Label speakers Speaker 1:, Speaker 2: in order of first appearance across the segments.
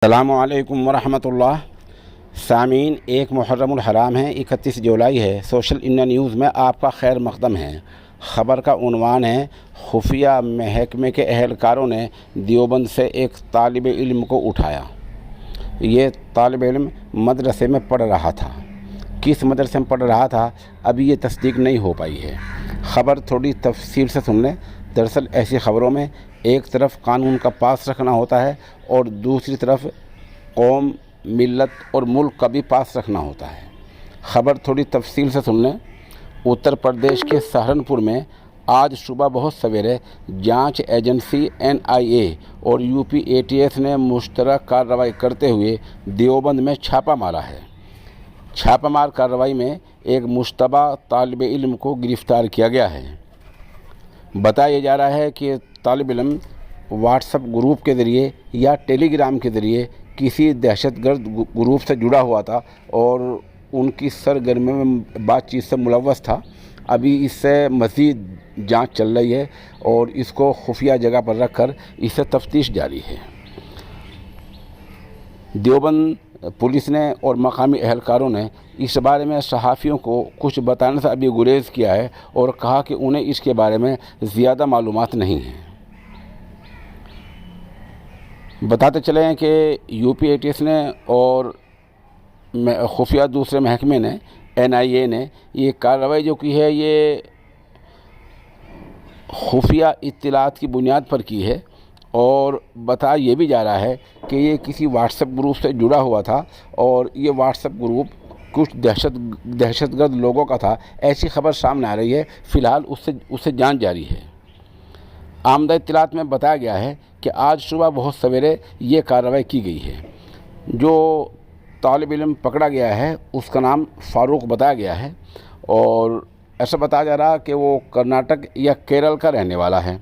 Speaker 1: السلام علیکم ورحمۃ اللہ۔ سامعین، ایک محرم الحرام ہے، 31 جولائی ہے۔ سوشل انڈیا نیوز میں آپ کا خیر مقدم ہے۔ خبر کا عنوان ہے: خفیہ محکمے کے اہلکاروں نے دیوبند سے ایک طالب علم کو اٹھایا۔ یہ طالب علم مدرسے میں پڑھ رہا تھا۔ کس مدرسے میں پڑھ رہا تھا ابھی یہ تصدیق نہیں ہو پائی ہے۔ خبر تھوڑی تفصیل سے سن لیں۔ دراصل ایسی خبروں میں ایک طرف قانون کا پاس رکھنا ہوتا ہے اور دوسری طرف قوم، ملت اور ملک کا بھی پاس رکھنا ہوتا ہے۔ خبر تھوڑی تفصیل سے سن لیں۔ اتر پردیش کے سہارنپور میں آج صبح بہت سویرے جانچ ایجنسی NIA اور UP-ATS نے مشترکہ کارروائی کرتے ہوئے دیوبند میں چھاپہ مارا ہے۔ چھاپہ مار کارروائی میں ایک مشتبہ طالب علم کو گرفتار کیا گیا ہے۔ بتایا جا رہا ہے کہ طالب علم واٹس ایپ گروپ کے ذریعے یا ٹیلی گرام کے ذریعے کسی دہشت گرد گروپ سے جڑا ہوا تھا اور ان کی سرگرمیوں میں بات چیت سے ملوث تھا۔ ابھی اس سے مزید جانچ چل رہی ہے اور اس کو خفیہ جگہ پر رکھ کر اس سے تفتیش جاری ہے۔ دیوبند پولیس نے اور مقامی اہلکاروں نے اس بارے میں صحافیوں کو کچھ بتانے سے ابھی گریز کیا ہے اور کہا کہ انہیں اس کے بارے میں زیادہ معلومات نہیں ہیں۔ بتاتے چلیں کہ UP-ATS نے اور خفیہ دوسرے محکمے نے NIA نے یہ کارروائی جو کی ہے یہ خفیہ اطلاعات کی بنیاد پر کی ہے اور بتایا یہ بھی جا رہا ہے کہ یہ کسی واٹس ایپ گروپ سے جڑا ہوا تھا اور یہ واٹس ایپ گروپ کچھ دہشت گرد لوگوں کا تھا۔ ایسی خبر سامنے آ رہی ہے۔ فی الحال اس سے جانچ جاری ہے۔ آمدہ اطلاعات میں بتایا گیا ہے کہ آج صبح بہت سویرے یہ کارروائی کی گئی ہے۔ جو طالب علم پکڑا گیا ہے اس کا نام فاروق بتایا گیا ہے اور ایسا بتایا جا رہا کہ وہ کرناٹک یا کیرل کا رہنے والا ہے،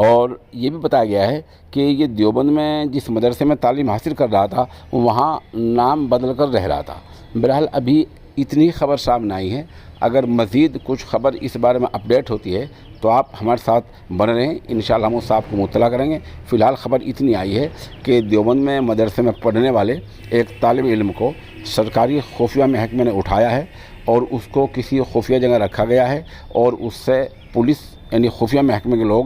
Speaker 1: اور یہ بھی بتایا گیا ہے کہ یہ دیوبند میں جس مدرسے میں تعلیم حاصل کر رہا تھا وہاں نام بدل کر رہ رہا تھا۔ بہرحال ابھی اتنی خبر سامنے آئی ہے۔ اگر مزید کچھ خبر اس بارے میں اپڈیٹ ہوتی ہے تو آپ ہمارے ساتھ بنے رہیں، انشاءاللہ ہم اس سے آپ کو مطلع کریں گے۔ فی الحال خبر اتنی آئی ہے کہ دیوبند میں مدرسے میں پڑھنے والے ایک طالب علم کو سرکاری خفیہ محکمے نے اٹھایا ہے اور اس کو کسی خفیہ جگہ رکھا گیا ہے اور اس سے پولیس یعنی خفیہ محکمے کے لوگ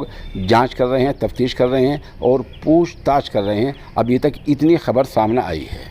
Speaker 1: جانچ کر رہے ہیں، تفتیش کر رہے ہیں اور پوچھ تاچھ کر رہے ہیں۔ ابھی تک اتنی خبر سامنے آئی ہے۔